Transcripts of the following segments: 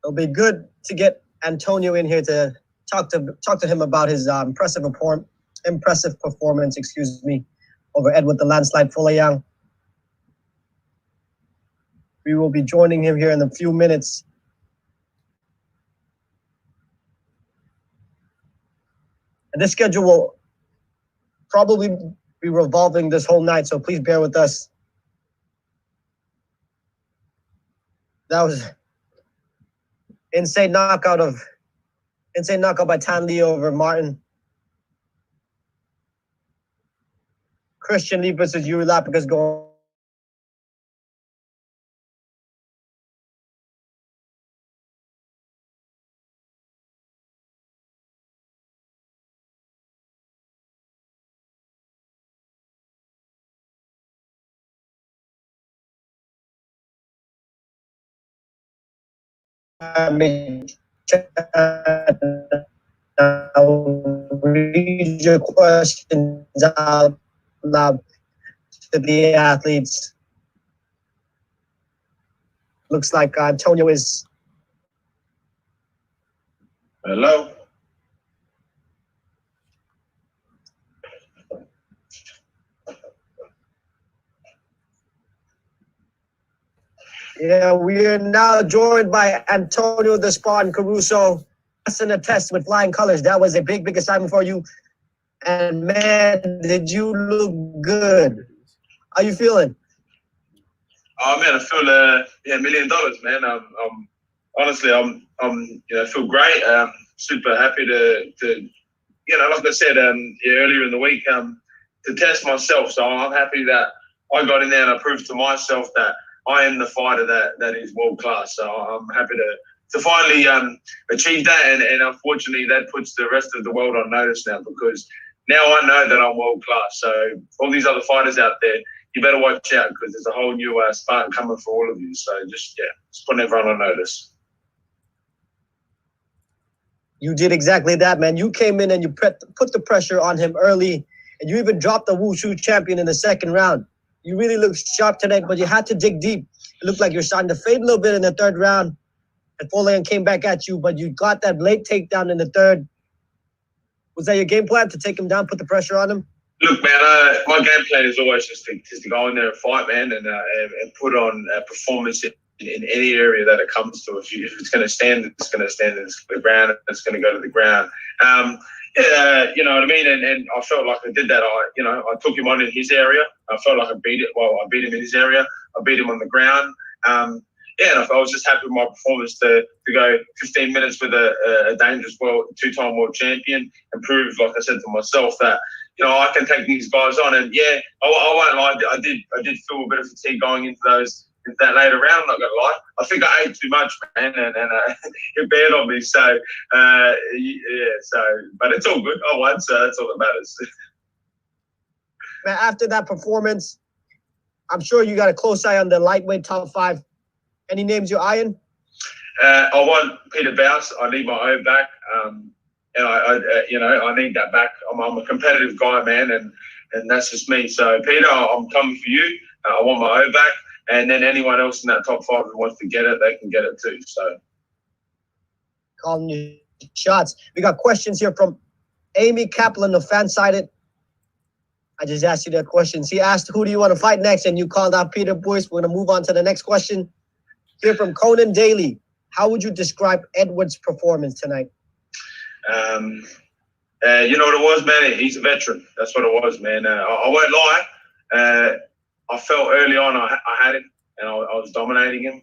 It'll be good to get Antonio in here to talk to him about his impressive performance, over Eduard the Landslide Folayang. We will be joining him here in a few minutes. And this schedule will probably be revolving this whole night, so please bear with us. That was insane knockout by Tan Lee over Martin. Christian Lee versus Yuri Lapicus going. Read your questions out loud to the athletes. Looks like Antonio is. Hello. Yeah, we are now joined by Antonio the Spawn Caruso. Passing a test with flying colors. That was a big assignment for you. And man, did you look good. How you feeling? Oh man, I feel $1 million, man. Honestly, I'm feel great. Super happy to like I said earlier in the week, to test myself. So I'm happy that I got in there and I proved to myself that I am the fighter that is world class. So I'm happy to finally achieve that, and unfortunately that puts the rest of the world on notice now, because now I know that I'm world class. So all these other fighters out there, you better watch out, because there's a whole new Spartan coming for all of you. So just putting everyone on notice. You did exactly that, man. You came in and you put the pressure on him early, and you even dropped the Wushu champion in the second round. You really looked sharp tonight, but you had to dig deep. It looked like you're starting to fade a little bit in the third round. And Folayang came back at you, but you got that late takedown in the third. Was that your game plan, to take him down, put the pressure on him? Look, man, my game plan is always just to go in there and fight, man, and put on performance in any area that it comes to. If it's going to stand, it's going to stand. If it's the ground, it's going to go to the ground. You know what I mean? And I felt like I did that. I took him on in his area. I felt like I beat him in his area. I beat him on the ground. And I was just happy with my performance to go 15 minutes with a dangerous two-time world champion, and prove, like I said to myself, that I can take these guys on. And I won't lie, I did feel a bit of fatigue going into that later round. I'm not gonna lie, I think I ate too much, man, and it bared on me. So but it's all good. I won, so that's all that matters. Man, after that performance, I'm sure you got a close eye on the lightweight top 5. Any names you're eyeing? I want Peter Bouse. I need my own back, and I need that back. I'm a competitive guy, man, and that's just me. So Peter, I'm coming for you. I want my own back, and then anyone else in that top 5 who wants to get it, they can get it too. So calling you shots. We got questions here from Amy Kaplan of Fansided. I just asked you that question. She asked, who do you want to fight next? And you called out Peter Boyce. We're going to move on to the next question. Here from Conan Daly. How would you describe Eduard's performance tonight? You know what it was, man? He's a veteran. That's what it was, man. I won't lie. I felt early on I had him, and I was dominating him.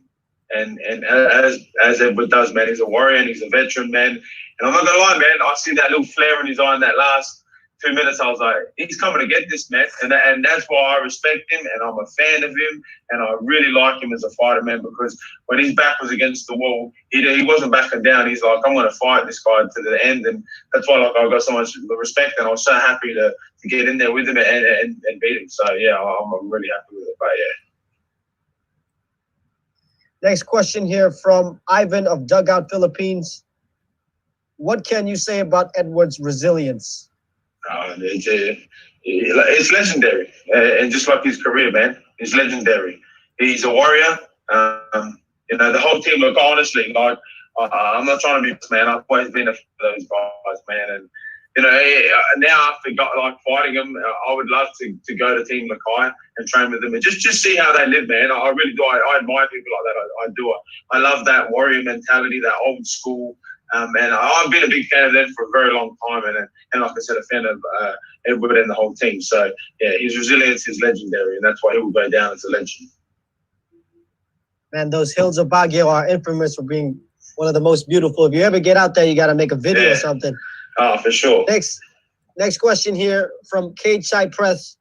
And as Eduard does, man, he's a warrior and he's a veteran, man. And I'm not gonna lie, man, I see that little flare in his eye in that last 2 minutes. I was like, he's coming to get this, man. And that's why I respect him, and I'm a fan of him, and I really like him as a fighter, man, because when his back was against the wall, he wasn't backing down. He's like, I'm going to fight this guy to the end. And that's why I got so much respect, and I was so happy to get in there with him and beat him. So, yeah, I'm really happy with it. But, yeah. Next question here from Ivan of Dugout Philippines. What can you say about Eduard's resilience? It's legendary, and just like his career, man, it's legendary. He's a warrior. The whole team. Look, honestly, like I'm not trying to be this man. I've always been a fan of those guys, man. And now after fighting them, I would love to go to Team Lakai and train with them and just see how they live, man. I really do. I admire people like that. I do. I love that warrior mentality, that old school. And I've been a big fan of them for a very long time. And like I said, a fan of Edward and the whole team. So yeah, his resilience is legendary, and that's why he will go down as a legend. Man, those hills of Baguio are infamous for being one of the most beautiful. If you ever get out there, you got to make a video or something. Oh, for sure. Next question here from Cage Side Press,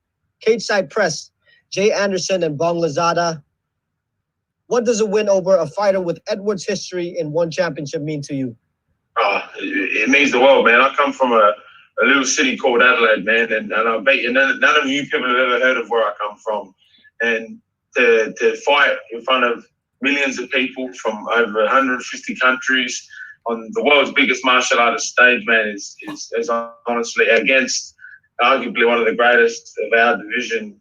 Jay Anderson and Bong Lazada. What does a win over a fighter with Edward's history in one championship mean to you? It means the world, man. I come from a little city called Adelaide, man, and I bet you none of you people have ever heard of where I come from. And to fight in front of millions of people from over 150 countries on the world's biggest martial artist stage, man, is honestly against arguably one of the greatest of our division.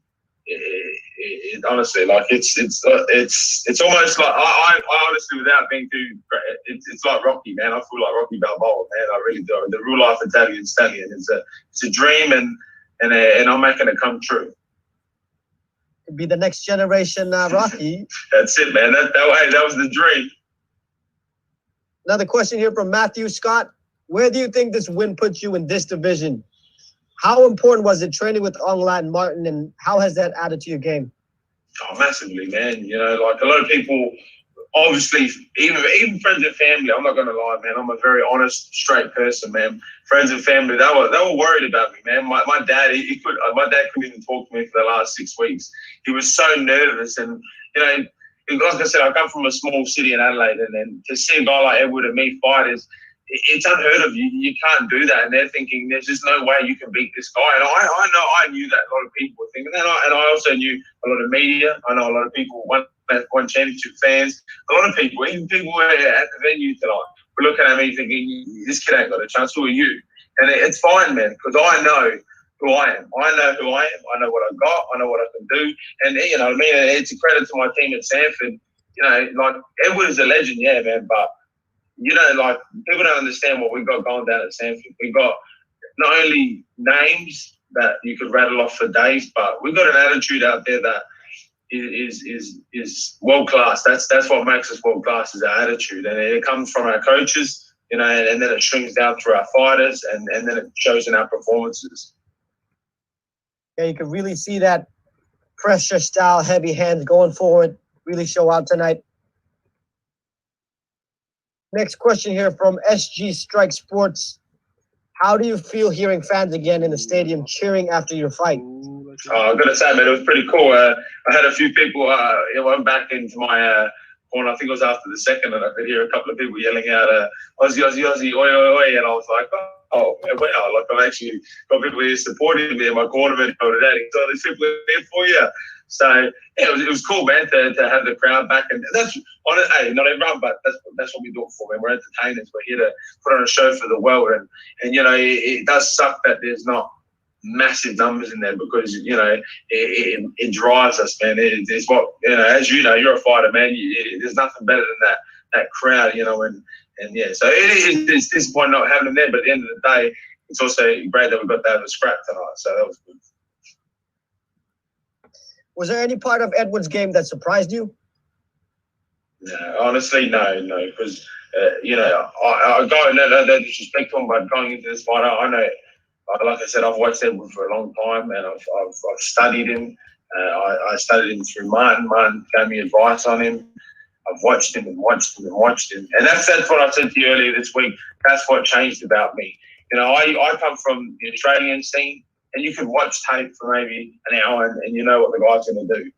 Honestly, like it's almost like I honestly, without being too, it's like Rocky, man. I feel like Rocky Balboa, man. I really do. The real life Italian stallion. It's a dream, and I'm making it come true. Could be the next generation Rocky. That's it, man. That was the dream. Another question here from Matthew Scott. Where do you think this win puts you in this division? How important was it training with Aung La and Martin, and how has that added to your game? Oh, massively, man. Like a lot of people, obviously, even friends and family, I'm not going to lie, man. I'm a very honest, straight person, man. Friends and family, they were worried about me, man. My dad, my dad couldn't even talk to me for the last 6 weeks. He was so nervous, and like I said, I come from a small city in Adelaide, and then to see a guy like Edward and me fight it's unheard of. You can't do that, and they're thinking there's just no way you can beat this guy. And I knew that a lot of people were thinking that, and I also knew a lot of media. I know a lot of people, one championship fans, a lot of people, even people who were at the venue tonight, were looking at me thinking, this kid ain't got a chance. Who are you? And it's fine, man, because I know who I am. I know who I am. I know what I've got. I know what I can do. And you know what I mean? It's a credit to my team at Sanford. Like Edward is a legend, yeah, man, but like people don't understand what we got going down at Sanford. We got not only names that you could rattle off for days, but we got an attitude out there that is world class. That's what makes us world class, is our attitude, and it comes from our coaches, and then it streams down through our fighters, and then it shows in our performances. Yeah, you can really see that pressure style, heavy hands going forward really show out tonight. Next question here from SG Strike Sports. How do you feel hearing fans again in the stadium cheering after your fight? I've got to say, man, it was pretty cool. I had a few people, went back into my corner, I think it was after the second, and I could hear a couple of people yelling out, Aussie, Aussie, Aussie, oi, oi, oi, and I was like, oh, wow, like I've actually got people here supporting me in my corner today. So there's people here for you. So yeah, it was cool, man, to have the crowd back, and that's hey, not everyone, but that's what we do it for, man. We're entertainers. We're here to put on a show for the world, and it does suck that there's not massive numbers in there, because it drives us, man. It's what as you're a fighter, man. There's nothing better than that crowd, and yeah. So it's disappointing not having them there, but at the end of the day, it's also great that we got to have a scrap tonight. So that was good. Was there any part of Edward's game that surprised you? No, honestly, no, because I got no disrespect to him, but going into this fight, I know, like I said, I've watched Edward for a long time, and I've studied him. I studied him through Martin. Martin gave me advice on him. I've watched him and watched him and watched him, and that's what I said to you earlier this week. That's what changed about me. I come from the Australian scene. And you can watch tape for maybe an hour and you know what the guy's going to do.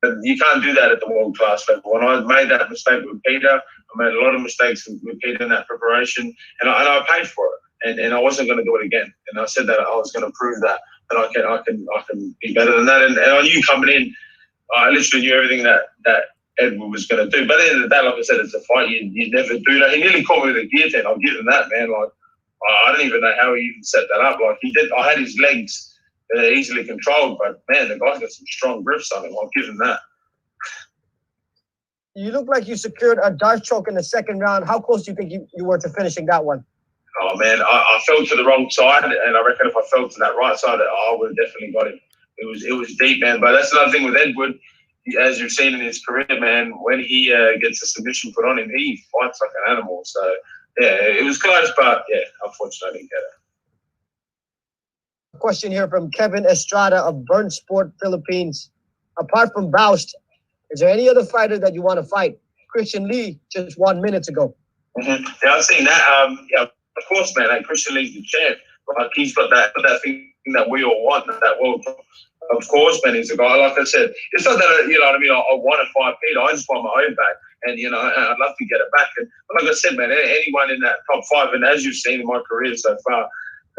But you can't do that at the world-class level. And I made that mistake with Peter. I made a lot of mistakes with Peter in that preparation. And I paid for it. And I wasn't going to do it again. And I said that I was going to prove that I can be better than that. And I knew coming in, I literally knew everything that Edward was going to do. But at the end of the day, like I said, it's a fight. You never do that. He nearly caught me with a guillotine. I'll give him that, man. Like, I don't even know how he even set that up. Like he did, I had his legs easily controlled, but man, the guy's got some strong grips on him. I'll give him that. You look like you secured a dart choke in the second round. How close do you think you were to finishing that one? Oh man, I fell to the wrong side, and I reckon if I fell to that right side, I would have definitely got him. It was deep, man. But that's another thing with Edward, as you've seen in his career, man. When he gets a submission put on him, he fights like an animal. So yeah, it was close, but yeah, unfortunately, I didn't get it. A question here from Kevin Estrada of Burn Sport, Philippines. Apart from Boust, is there any other fighter that you want to fight? Christian Lee just 1 minute ago. Mm-hmm. Yeah, I've seen that. Yeah, of course, man. Like Christian Lee's the champ. Like he's got that thing that we all want, that world. Of course, man, he's a guy. Like I said, it's not that you know what I mean. I want to fight Peter. I just want my own back, and you know, I'd love to get it back. And like I said, man, anyone in that top five, and as you've seen in my career so far,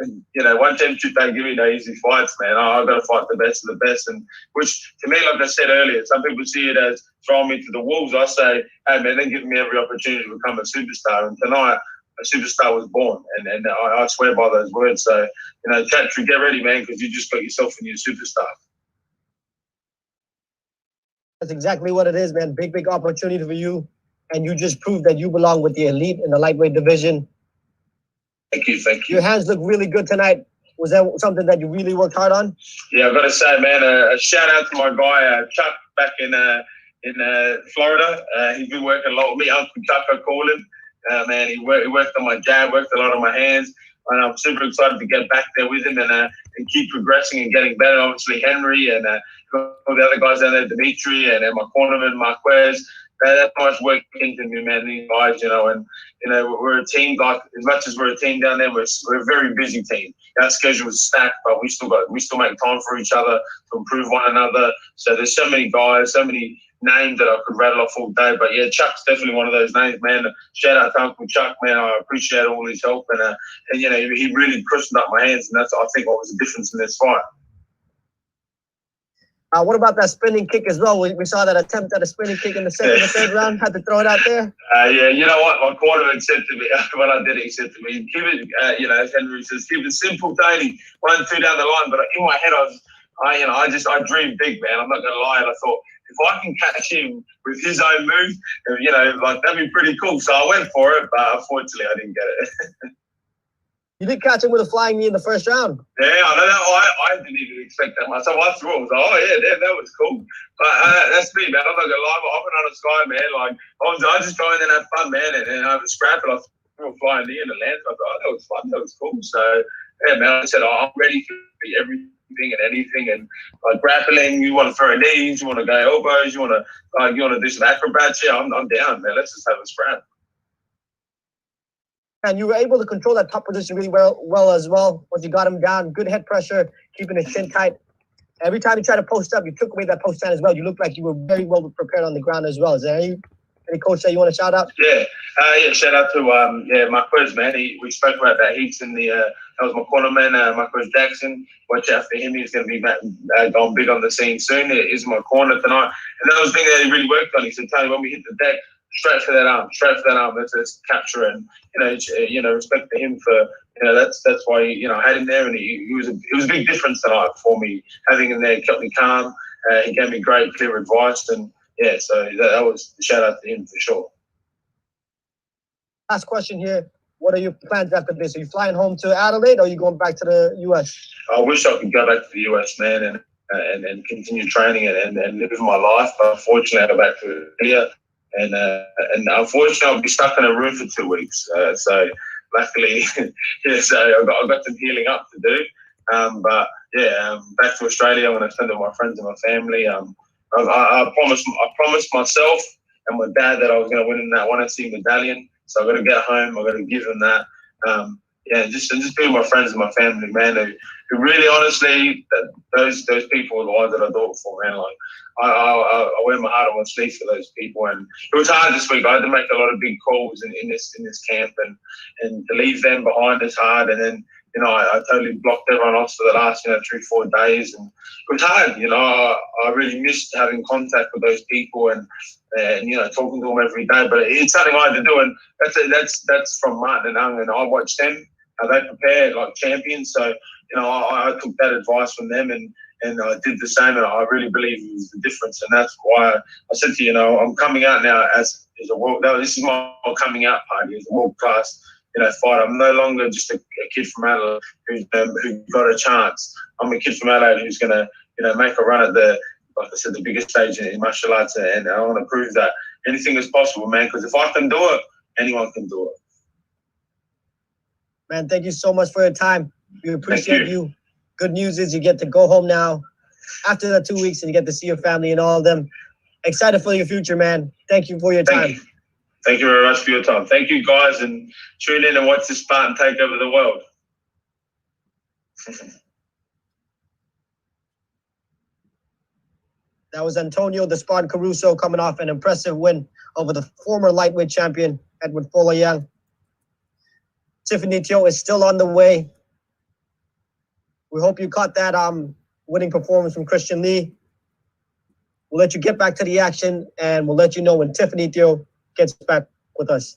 you know, one championship don't give me no easy fights, man. I've got to fight the best of the best, and which to me, like I said earlier, some people see it as throwing me to the wolves. I say, hey, man, then give me every opportunity to become a superstar. And tonight, a superstar was born, and I swear by those words. So, you know, Chatri, get ready, man, because you just got yourself a new superstar. That's exactly what it is, man. Big opportunity for you, and you just proved that you belong with the elite in the lightweight division. Thank you. Your hands look really good tonight. Was that something that you really worked hard on? Yeah, I've got to say, man, a shout out to my guy Chuck back in Florida. He's been working a lot with me. Uncle Chuck, I call him. Man, he worked on my jab, worked a lot on my hands, and I'm super excited to get back there with him and keep progressing and getting better. Obviously, Henry and all the other guys down there, Dimitri and my cornerman Marquez. That much work into me, man. These guys, you know, and you know, we're a team. Like as much as we're a team down there, we're a very busy team. Our schedule is stacked, but we still make time for each other to improve one another. So there's so many guys, so many names that I could rattle off all day. But yeah, Chuck's definitely one of those names, man. Shout out to Uncle Chuck, man. I appreciate all his help, and you know, he really cushioned up my hands, and that's I think what was the difference in this fight. What about that spinning kick as well? We saw that attempt at a spinning kick in the second or third round. Had to throw it out there. Yeah, you know what? My cornerman said to me when I did it. He said to me, "Keep it, you know, as Henry says, keep it simple, tiny, 1, 2 down the line." But in my head, I dreamed big, man. I'm not gonna lie. And I thought if I can catch him with his own move, you know, like that'd be pretty cool. So I went for it, but unfortunately, I didn't get it. You did catch him with a flying knee in the first round. Yeah, I know that. I didn't even expect that myself. I threw it. I was like, oh yeah, that was cool. But that's me, man. I'm not gonna lie. I'm an honest guy, man. Like I just go in and have fun, man, and have a scrap. And I threw a flying knee in the land. I thought, oh, that was fun. That was cool. So yeah, man. I said, I'm ready for everything and anything. And like grappling, you want to throw knees, you want to go elbows, you want to do some acrobats. Yeah, I'm down, man. Let's just have a scrap. And you were able to control that top position really well as well. Once you got him down, good head pressure, keeping his chin tight. Every time you tried to post up, you took away that post stand as well. You looked like you were very well prepared on the ground as well. Is there any coach that you want to shout out? Yeah, shout out to Marquez, man. We spoke about that. He's in the that was my cornerman, Marquez Jackson. Watch out for him. He's going to be going big on the scene soon. He's my corner tonight. And that was the thing that he really worked on. He said, Tony, when we hit the deck, straight for that arm. Let's capture it. And you know, respect to him for that's why I had him there, and it was a big difference tonight for me having him there. Kept me calm. He gave me great, clear advice, and yeah, so that was a shout out to him for sure. Last question here. What are your plans after this? Are you flying home to Adelaide, or are you going back to the U.S.? I wish I could go back to the U.S., man, and continue training and living my life. But unfortunately, I go back to India. And unfortunately, I'll be stuck in a room for 2 weeks. So luckily, yeah, so I've got some healing up to do. But yeah, back to Australia. I'm going to spend with my friends and my family. I promised myself and my dad that I was going to win in that 1SC medallion. So I've got to get home. I've got to give them that. Just be with my friends and my family, man. Who really, honestly, those people are the ones that I do it for, man. Like I wear my heart on my sleeve for those people, and it was hard this week. I had to make a lot of big calls in this camp, and to leave them behind is hard. And then I totally blocked everyone else for the last 3-4 days, and it was hard. I really missed having contact with those people and talking to them every day. But it's something I had to do, and that's from Martin and Aung, and I watched them how they prepare like champions. So I took that advice from them, and and I did the same, and I really believe it was the difference, and that's why I said to you, I'm coming out now as a world. This is my coming out party as a world class, fighter. I'm no longer just a kid from Adelaide who got a chance. I'm a kid from Adelaide who's going to, make a run at like I said, the biggest stage in martial arts, and I want to prove that anything is possible, man. Because if I can do it, anyone can do it. Man, thank you so much for your time. We appreciate you. Good news is you get to go home now after the 2 weeks, and you get to see your family and all of them. Excited for your future, man. Thank you for your time. Thank you very much for your time. Thank you, guys, and tune in and watch this Spartan take over the world. That was Antonio "The Spawn" Caruso coming off an impressive win over the former lightweight champion, Eduard Folayang. Tiffany Teo is still on the way. We hope you caught that winning performance from Christian Lee. We'll let you get back to the action, and we'll let you know when Tiffany Teo gets back with us.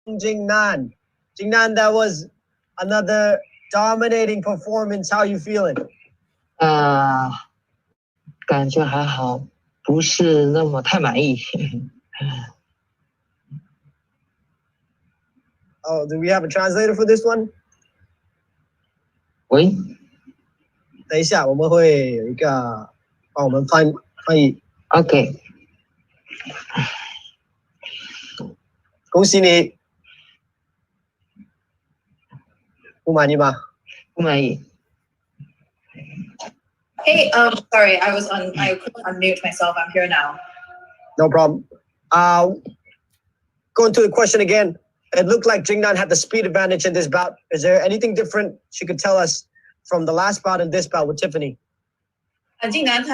Jingnan. Jingnan, that was another dominating performance. How you feeling? 感觉还好，不是那么太满意。Oh, do we have a translator for this one? 喂，等一下，我们会有一个帮我们翻译。OK， 恭喜你，不满意吗？不满意。Hey, sorry, I couldn't unmute myself. I'm here now. No problem. Going to the question again. It looked like Jingnan had the speed advantage in this bout. Is there anything different she could tell us from the last bout and this bout with Tiffany? 竟然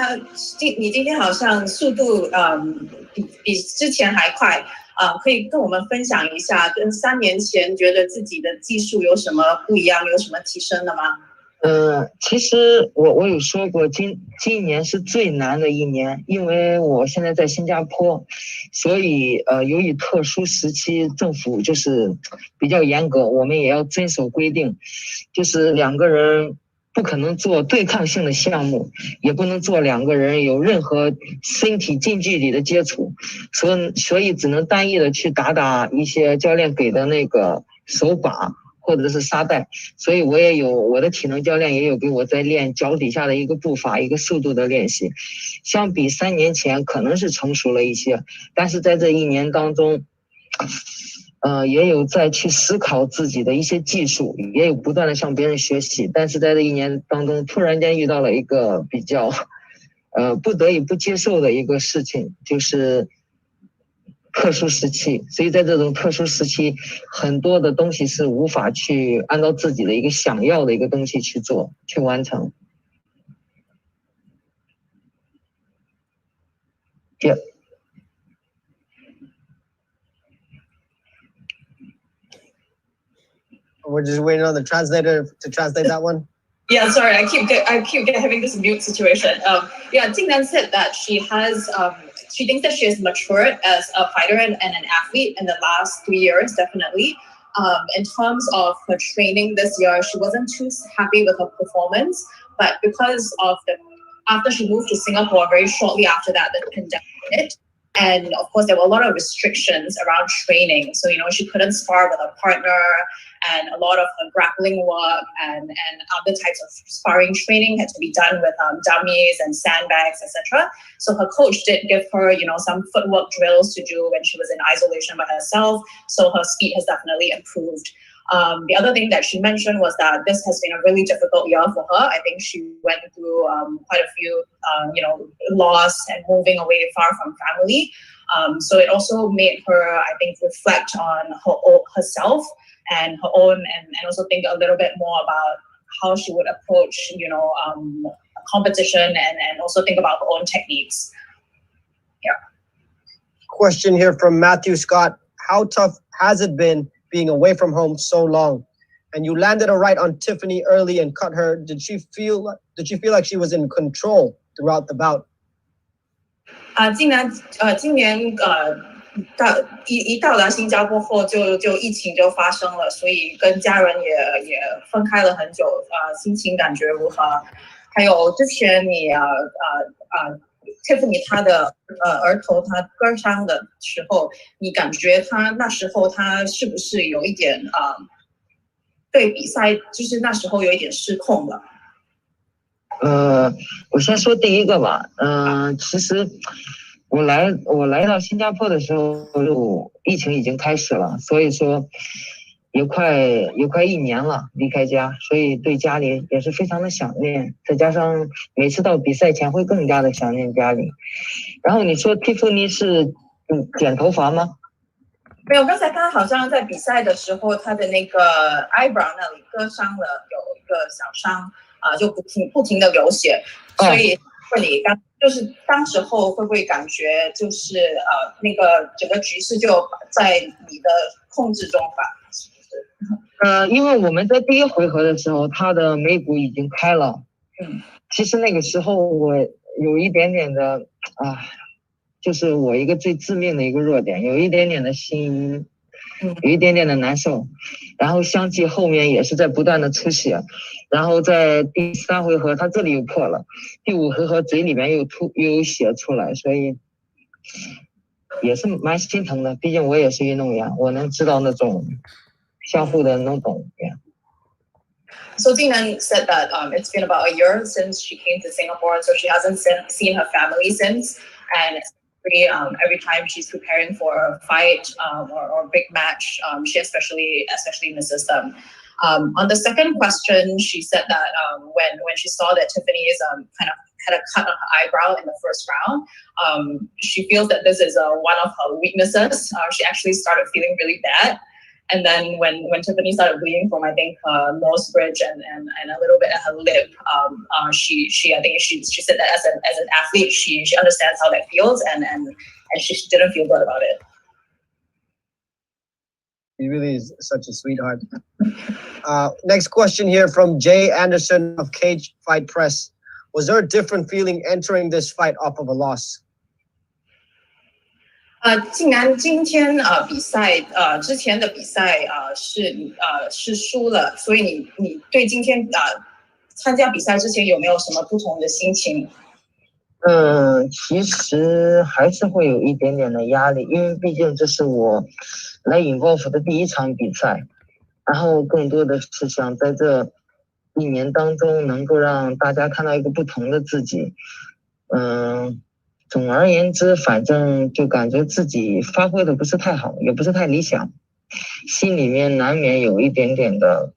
你今天好像速度比之前还快可以跟我们分享一下，跟3年前觉得自己的技术有什么不一样，有什么提升的吗？其实我有说过，今年是最难的一年，因为我现在在新加坡，所以由于特殊时期政府就是比较严格，我们也要遵守规定，就是2个人不可能做对抗性的项目，也不能做2个人有任何身体近距离的接触，所以只能单一的去打一些教练给的那个手把或者是沙袋，所以我的体能教练也有给我在练脚底下的一个步伐、一个速度的练习。相比3年前可能是成熟了一些，但是在这1年当中，也有在去思考自己的一些技术，也有不断的向别人学习。但是在这1年当中，突然间遇到了一个比较不得已不接受的一个事情，就是特殊时期，所以在这种特殊时期，很多的东西是无法去按照自己的一个想要的一个东西去做、去完成。Yeah. We're just waiting on the translator to translate that one. Yeah, sorry, I keep having this mute situation. Jingnan said that she thinks that she has matured as a fighter and an athlete in the last 3 years, definitely. In terms of her training this year, she wasn't too happy with her performance, but because of after she moved to Singapore, very shortly after that, the pandemic hit. And of course, there were a lot of restrictions around training. So, she couldn't spar with her partner, and a lot of her grappling work and other types of sparring training had to be done with dummies and sandbags, etc. So her coach did give her, some footwork drills to do when she was in isolation by herself. So her speed has definitely improved. The other thing that she mentioned was that this has been a really difficult year for her. I think she went through quite a few, loss and moving away far from family. So it also made her, I think, reflect on herself and her own, and also think a little bit more about how she would approach, competition and also think about her own techniques. Yeah. Question here from Matthew Scott. How tough has it been being away from home so long? And you landed a right on Tiffany early and cut her. Did she feel like she was in control throughout the bout? 今年一到达新加坡后就疫情就发生了，所以跟家人也分开了很久，心情感觉如何？还有之前你Tiffany 她的额头她割伤的时候，你感觉她那时候她是不是有一点对比赛就是那时候有一点失控了？我先说第一个吧。其实我来到新加坡的时候，就疫情已经开始了，所以说也快1年了离开家，所以对家里也是非常的想念。再加上每次到比赛前会更加的想念家里。然后你说 Tiffany 是剪头发吗？没有，刚才他好像在比赛的时候，他的那个 eyebrow 那里割伤了，有一个小伤就不停的流血，所以问你当时候会不会感觉就是那个整个局势就在你的控制中吧？因为我们在第1回合的时候，他的眉骨已经开了。其实那个时候我有一点点的就是我一个最致命的一个弱点，有一点点的心有一点点的难受。然后相继后面也是在不断的出血，然后在第3回合他这里又破了，第5回合嘴里面又有血出来，所以也是蛮心疼的。毕竟我也是运动员，我能知道那种相互的能懂。So Jingnan said that it's been about a year since she came to Singapore, so she hasn't seen her family since, and every time she's preparing for a fight or big match, she especially misses them. On the second question, she said that when she saw that Tiffany's kind of had a cut on her eyebrow in the first round, she feels that this is one of her weaknesses. She actually started feeling really bad. And then when Tiffany started bleeding from, I think, her nose bridge and a little bit of her lip, she said that as an athlete, she understands how that feels, and she didn't feel good about it. He really is such a sweetheart. Next question here from Jay Anderson of Cage Fight Press. Was there a different feeling entering this fight off of a loss? 竟然今天比赛之前的比赛是输了，所以你对今天参加比赛之前有没有什么不同的心情？其实还是会有一点点的压力，因为毕竟这是我来involve的第1场比赛，然后更多的是想在这1年当中能够让大家看到一个不同的自己。总而言之，反正就感觉自己发挥的不是太好，也不是太理想，心里面难免有一点点的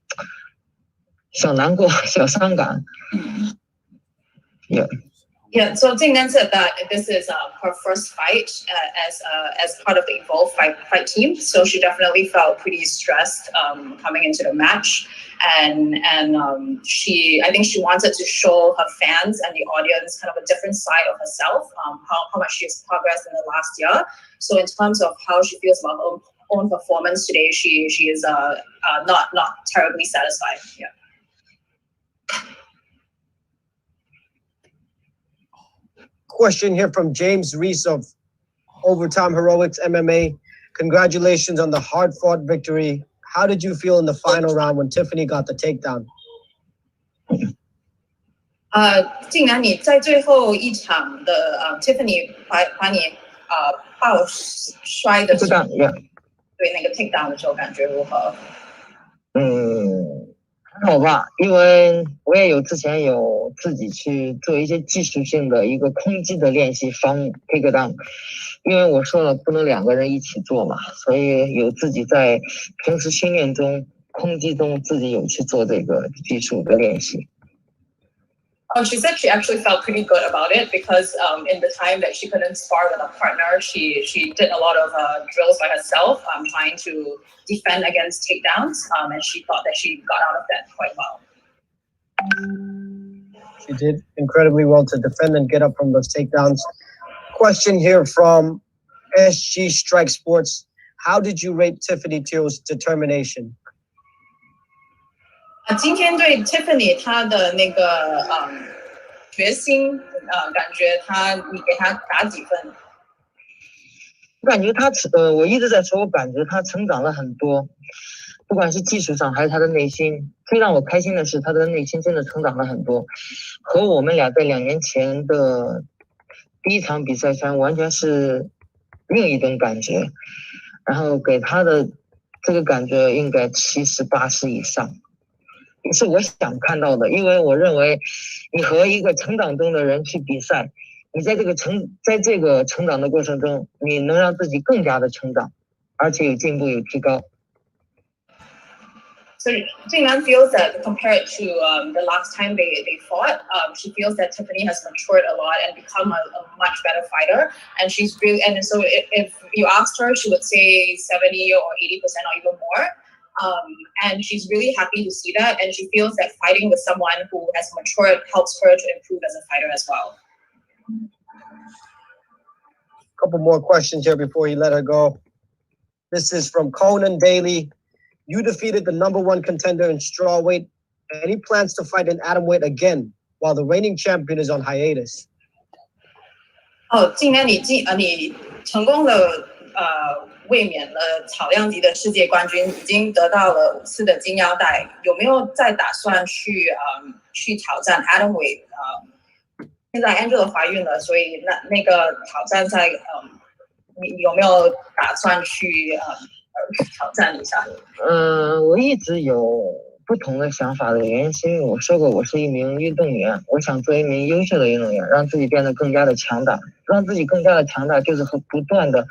小难过、小伤感。Yeah, so Jingnan said that this is her first fight as part of the involved fight team. So she definitely felt pretty stressed coming into the match, and I think she wanted to show her fans and the audience kind of a different side of herself, how much she's progressed in the last year. So in terms of how she feels about her own performance today, she is not terribly satisfied. Yeah. Question here from James Reese of Overtime Heroics MMA. Congratulations on the hard-fought victory. How did you feel in the final round when Tiffany got the takedown? 竟然你在最后一场的Tiffany 把你抱摔的时候，对那个 takedown 的时候感觉如何？还好吧，因为我也之前有自己去做一些技术性的一个空击的练习防 takedown， 因为我说了不能2个人一起做嘛，所以有自己在平时训练中空击中自己有去做这个技术的练习。She said she actually felt pretty good about it because in the time that she couldn't spar with a partner, she did a lot of drills by herself, trying to defend against takedowns, and she thought that she got out of that quite well. She did incredibly well to defend and get up from those takedowns. Question here from SG Strike Sports. How did you rate Tiffany Teo's determination? 今天对 Tiffany 她的那个决心，感觉你给她打几分？我感觉她我一直在说，我感觉她成长了很多，不管是技术上还是她的内心。最让我开心的是，她的内心真的成长了很多，和我们俩在2年前的第1场比赛上完全是另一种感觉，然后给她的这个感觉应该70、80以上。也是我想看到的，因为我认为你和一个成长中的人去比赛，你在这个成长的过程中，你能让自己更加的成长，而且有进步有提高。So Jingnan feels that compared to the last time they fought, she feels that Tiffany has matured a lot and become a much better fighter. And she's really, and so if you asked her, she would say 70 or 80% or even more. And she's really happy to see that, and she feels that fighting with someone who has matured helps her to improve as a fighter as well. Couple more questions here before you let her go. This is from Conan Daly. You defeated the #1 contender in strawweight. Any plans to fight in atomweight again while the reigning champion is on hiatus? 竟然你成功的卫冕了草量级的世界冠军，已经得到了5次的金腰带，有没有再打算去挑战 Atomweight？现在 Angela 怀孕了，所以那个挑战赛，你有没有打算去挑战一下？我一直有不同的想法的原因，是因为我说过我是一名运动员，我想做一名优秀的运动员，让自己变得更加的强大，让自己更加的强大，就是和不断的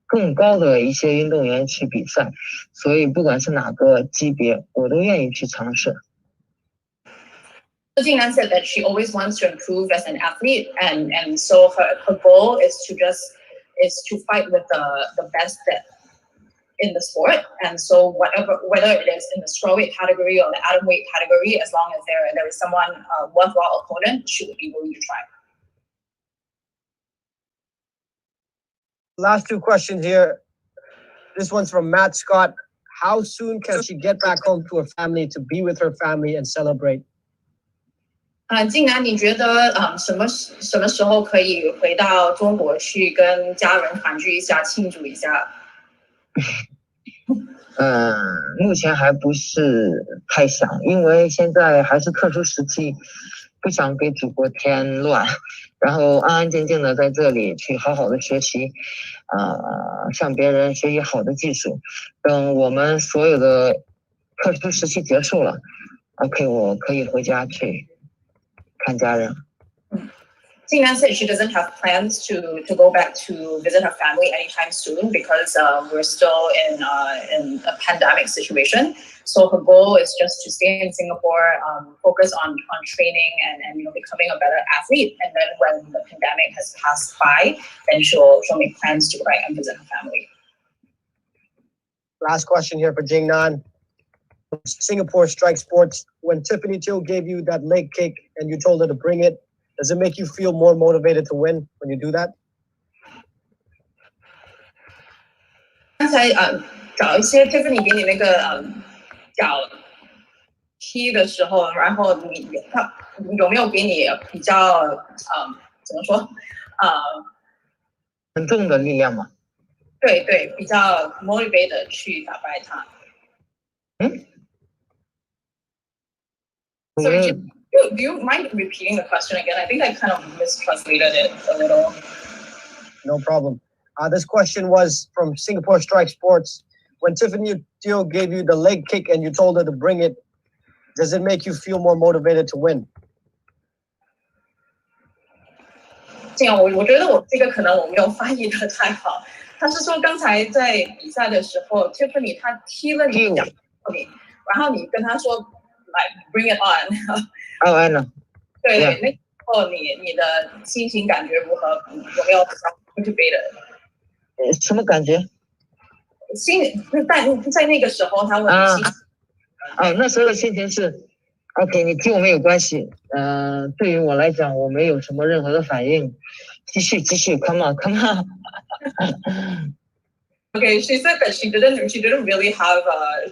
更高的一些运动员去比赛，所以不管是哪个级别，我都愿意去尝试。Jingnan said that she always wants to improve as an athlete, and so her goal is to fight with the best in the sport, and so whether it is in the strawweight category or the atomweight category, as long as there is someone worthwhile opponent, she would be willing to try. Last 2 questions here. This one's from Matt Scott. How soon can she get back home to her family to be with her family and celebrate? 静南，你觉得什么时候可以回到中国去跟家人团聚一下，庆祝一下？目前还不是太想，因为现在还是特殊时期，不想给祖国添乱，然后安安静静的在这里去好好的学习，向别人学习好的技术。等我们所有的特殊时期结束了 ，OK， 我可以回家去看家人。Jingnan said she doesn't have plans to go back to visit her family anytime soon because we're still in a pandemic situation. So her goal is just to stay in Singapore, focus on training and becoming a better athlete. And then when the pandemic has passed by, then she'll make plans to go back and visit her family. Last question here for Jingnan. Singapore Strike Sports. When Tiffany Teo gave you that leg kick and you told her to bring it, does it make you feel more motivated to win when you do that? 刚才找一些 Tiffany 给你那个脚踢的时候，然后他有没有给你比较怎么说很重的力量吗？对，比较 motivated 去打败他。Sorry, do you mind repeating the question again? I think I kind of mistranslated it a little. No problem. This question was from Singapore Strike Sports. When Tiffany Teo gave you the leg kick and you told her to bring it, does it make you feel more motivated to win? 这样，我觉得我这个可能我没有翻译的太好。他是说刚才在比赛的时候 ，Tiffany 他踢了你脚，然后你跟他说 ，like bring it on。I know。对，那时候你的心情感觉如何？有没有 motivated？什么感觉？在那个时候，他问你心。那时候的心情是 ，OK， 你踢我没有关系。对于我来讲，我没有什么任何的反应。继续 ，come on。Okay, she said that she didn't really have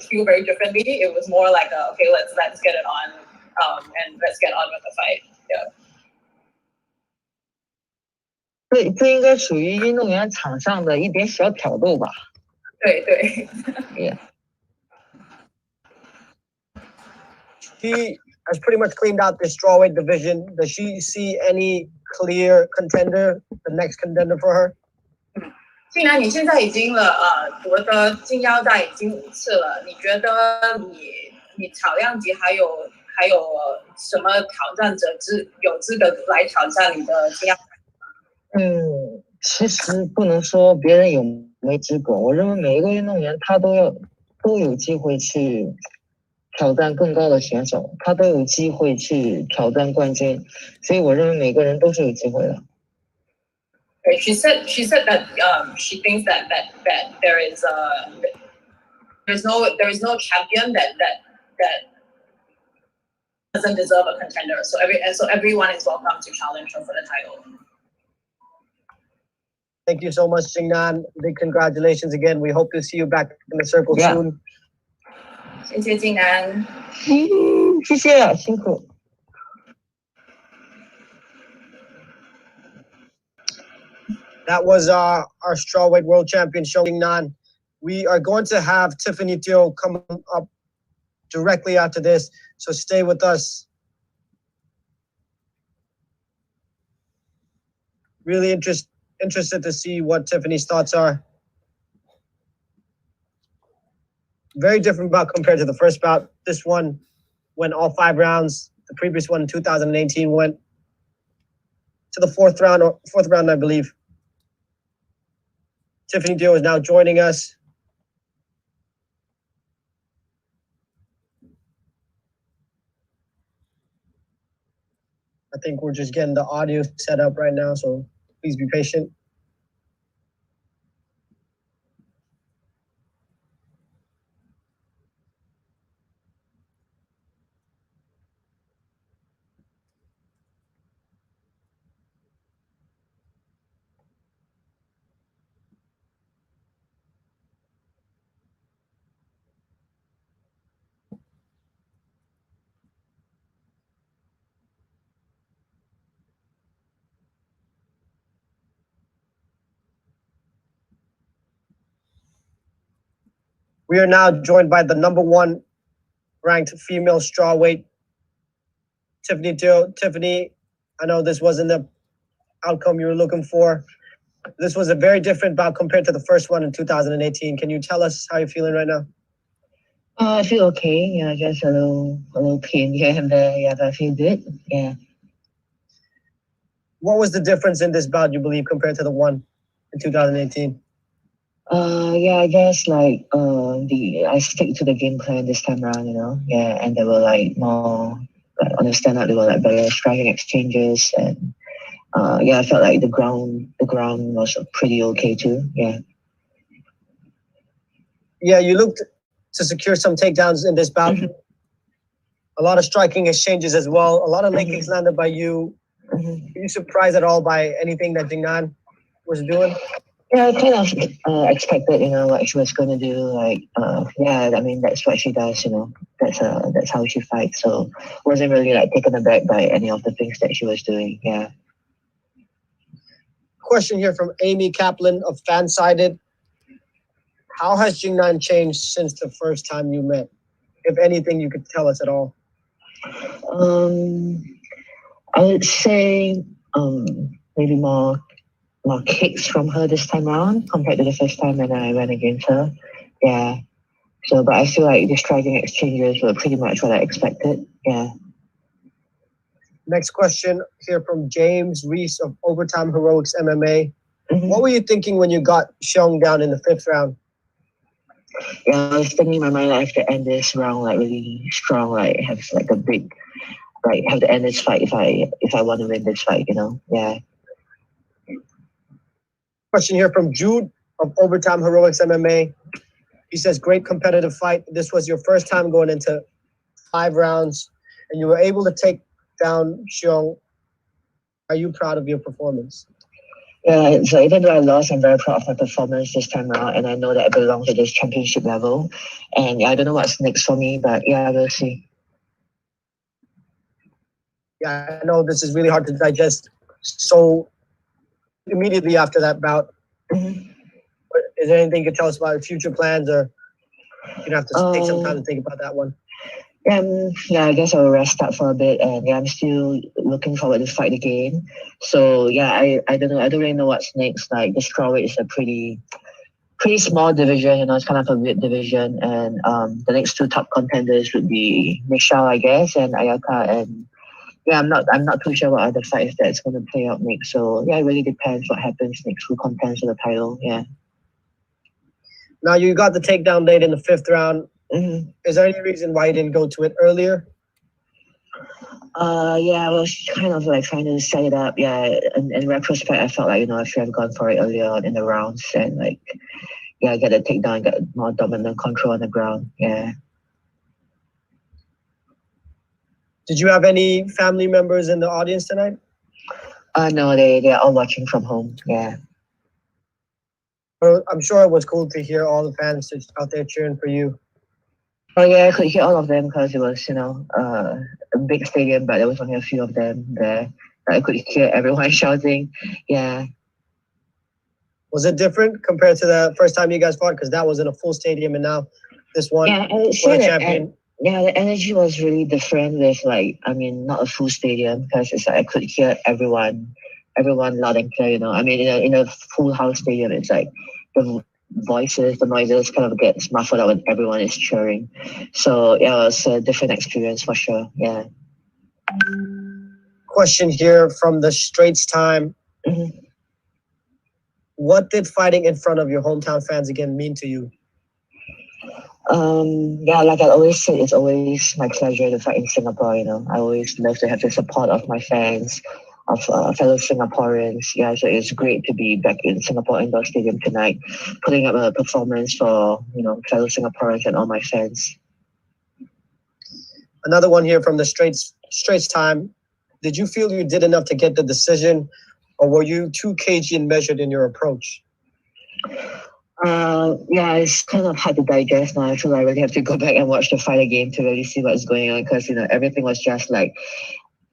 feel very differently. It was more like okay, let's get it on, and let's get on with the fight. Yeah. 这应该属于运动员场上的一点小挑逗吧？对。Yeah. She has pretty much cleaned out the strawweight division. Does she see any clear contender, the next contender for her? 既然你现在已经夺得金腰带已经5次了，你觉得你草量级还有什么挑战者有资格来挑战你的金腰带？其实不能说别人有没资格，我认为每一个运动员他都有机会去挑战更高的选手，他都有机会去挑战冠军，所以我认为每个人都是有机会的。She said that she thinks that there is no champion that doesn't deserve a contender. So everyone is welcome to challenge her for the title. Thank you so much, Jingnan. Big congratulations again. We hope to see you back in the circle soon. 谢谢静安。谢谢，辛苦。That was our strawweight world champion, Xiong Jingnan. We are going to have Tiffany Teo come up directly after this, so stay with us. Really interested to see what Tiffany's thoughts are. Very different bout compared to the first bout. This one went all 5 rounds. The previous one in 2018 went to the fourth round, I believe. Tiffany Teo is now joining us. I think we're just getting the audio set up right now, so please be patient. We are now joined by the #1 ranked female strawweight, Tiffany Teo. Tiffany, I know this wasn't the outcome you were looking for. This was a very different bout compared to the first one in 2018. Can you tell us how you're feeling right now? I feel okay. Yeah, just a little pain here and there. Yeah, but I feel good. Yeah. What was the difference in this bout, you believe, compared to the one in 2018? Yeah, I guess like I stick to the game plan this time around, you know. Yeah, and they were like more understand that they were like better striking exchanges, and yeah, I felt like the ground was pretty okay too. Yeah. Yeah, you looked to secure some takedowns in this bout. Mm-hmm. A lot of striking exchanges as well. A lot of leg kicks landed by you. Mm-hmm. Were you surprised at all by anything that Jingnan was doing? Yeah, I kind of expected, you know, what she was going to do. Like, yeah, I mean, that's what she does, you know. That's how she fights. So wasn't really like taken aback by any of the things that she was doing. Yeah. Question here from Amy Kaplan of Fansided. How has Jingnan changed since the first time you met? If anything, you could tell us at all. I would say maybe more kicks from her this time around compared to the first time when I went against her. Yeah. So, but I feel like the striking exchanges were pretty much what I expected. Yeah. Next question here from James Reese of Overtime Heroics MMA. Mm-hmm. What were you thinking when you got Xiong down in the 5th round? Yeah, I was thinking in my mind I have to end this round like really strong, like have like a big, like have to end this fight if I want to win this fight, you know. Yeah. Question here from Jude of Overtime Heroics MMA. He says, great competitive fight. This was your first time going into 5 rounds, and you were able to take down Xiong. Are you proud of your performance? Yeah, so even though I lost, I'm very proud of my performance this time around, and I know that I belong to this championship level. And yeah, I don't know what's next for me, but yeah, we'll see. Yeah, I know this is really hard to digest so immediately after that bout. Mm-hmm. But is there anything you could tell us about your future plans, or you have to take some time to think about that one? Yeah, I guess I'll rest up for a bit, and yeah, I'm still looking forward to fight again. So yeah, I don't know. I don't really know what's next. Like the strawweight is a pretty small division, you know. It's kind of a weird division, and the next 2 top contenders would be Michelle, I guess, and Ayaka, and yeah, I'm not too sure what other fights that's going to play out next. So yeah, it really depends what happens next. Who contends for the title? Yeah. Now you got the takedown late in the 5th round. Mm-hmm. Is there any reason why you didn't go to it earlier? Yeah, I was kind of like trying to set it up. Yeah, in retrospect, I felt like, you know, I should have gone for it earlier on in the rounds and like, yeah, get a takedown, get more dominant control on the ground. Yeah. Did you have any family members in the audience tonight? No, they're all watching from home. Yeah. I'm sure it was cool to hear all the fans out there cheering for you. Oh yeah, I could hear all of them because it was, you know, a big stadium, but there was only a few of them there. I could hear everyone shouting. Yeah. Was it different compared to the first time you guys fought? Because that was in a full stadium, and now this one Yeah, I would for say the that. champion. Yeah, the energy was really different with not a full stadium, because it's like I could hear everyone loud and clear, I mean, in a full house stadium, it's like the voices, the noises kind of gets muffled out when everyone is cheering. So yeah, it was a different experience for sure. Yeah. Question here from the Straits Time. Mhm. What did fighting in front of your hometown fans again mean to you? Yeah, like I always say, it's always my pleasure to fight in Singapore. I always love to have the support of my fans, of fellow Singaporeans. Yeah, so it's great to be back in Singapore Indoor Stadium tonight, putting up a performance for fellow Singaporeans and all my fans. Another one here from the Straits Time. Did you feel you did enough to get the decision, or were you too cagey and measured in your approach? Yeah, it's kind of hard to digest now. I feel like I really have to go back and watch the fight again to really see what's going on, because everything was just like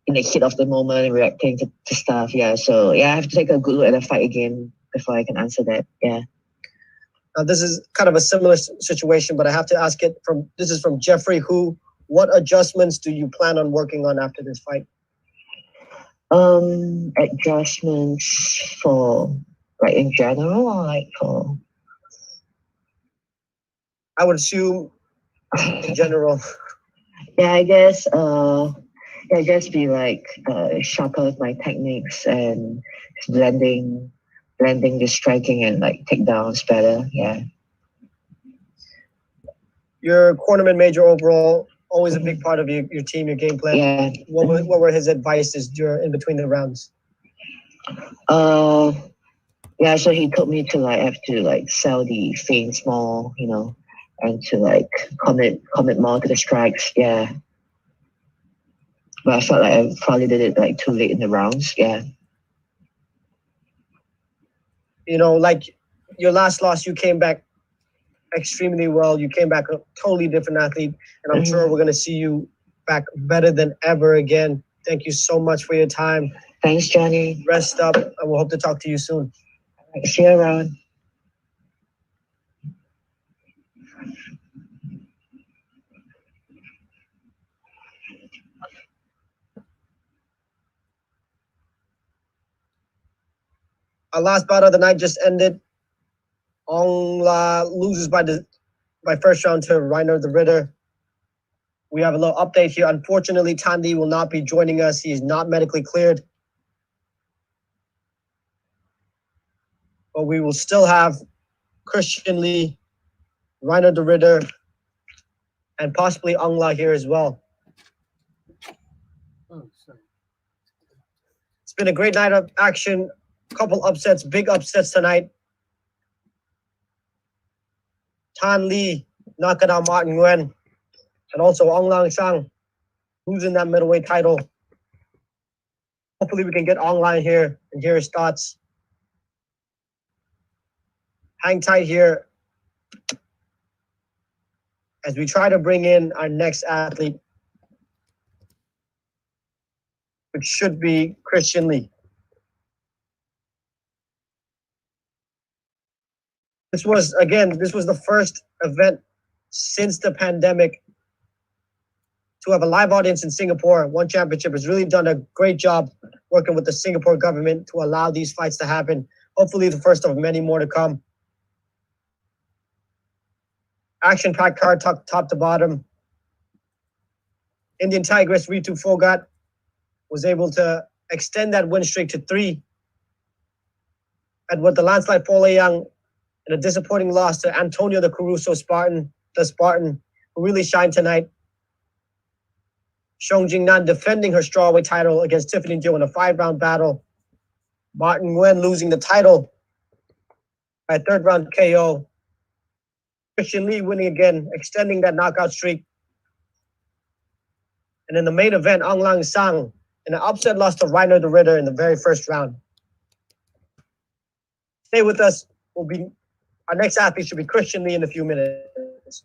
in the heat of the moment, reacting to stuff. Yeah, so yeah, I have to take a good look at the fight again before I can answer that. Yeah. This is kind of a similar situation, but I have to ask it this is from Jeffrey, who, what adjustments do you plan on working on after this fight? Adjustments for in general, or for? I would assume in general. Yeah, I guess just be sharper with my techniques and blending the striking and takedowns better. Yeah. Your cornerman major overall, always a big part of your team, your game plan. Yeah. What were his advices in between the rounds? Yeah, so he told me to have to sell the feints more, and to commit more to the strikes. Yeah. But I felt like I probably did it too late in the rounds. Yeah. Like your last loss, you came back extremely well. You came back a totally different athlete, and I'm sure we're going to see you back better than ever again. Thank you so much for your time. Thanks, Johnny. Rest up, and we'll hope to talk to you soon. See you around. Our last bout of the night just ended. Aung La loses by first round to Reinier de Ridder. We have a little update here. Unfortunately, Thanh Le will not be joining us. He is not medically cleared. But we will still have Christian Lee, Reinier de Ridder, and possibly Aung La here as well. It's been a great night of action. Couple upsets, big upsets tonight. Thanh Le knocking out Martin Nguyen, and also Aung La N Sang losing that middleweight title. Hopefully we can get Aung La here and hear his thoughts. Hang tight here as we try to bring in our next athlete, which should be Christian Lee. This was the first event since the pandemic to have a live audience in Singapore. One Championship has really done a great job working with the Singapore government to allow these fights to happen. Hopefully the first of many more to come. Action-packed card top to bottom. Indian Tigress Ritu Phogat was able to extend that win streak to 3. Eduard Folayang in a disappointing loss to Antonio the Caruso Spartan, who really shined tonight. Xiong Jingnan defending her strawweight title against Tiffany Teo in a 5-round battle. Martin Nguyen losing the title by 3rd round KO. Christian Lee winning again, extending that knockout streak. And in the main event, Aung La N Sang in an upset loss to Reinier de Ridder in the very first round. Stay with us. Our next athlete should be Christian Lee in a few minutes.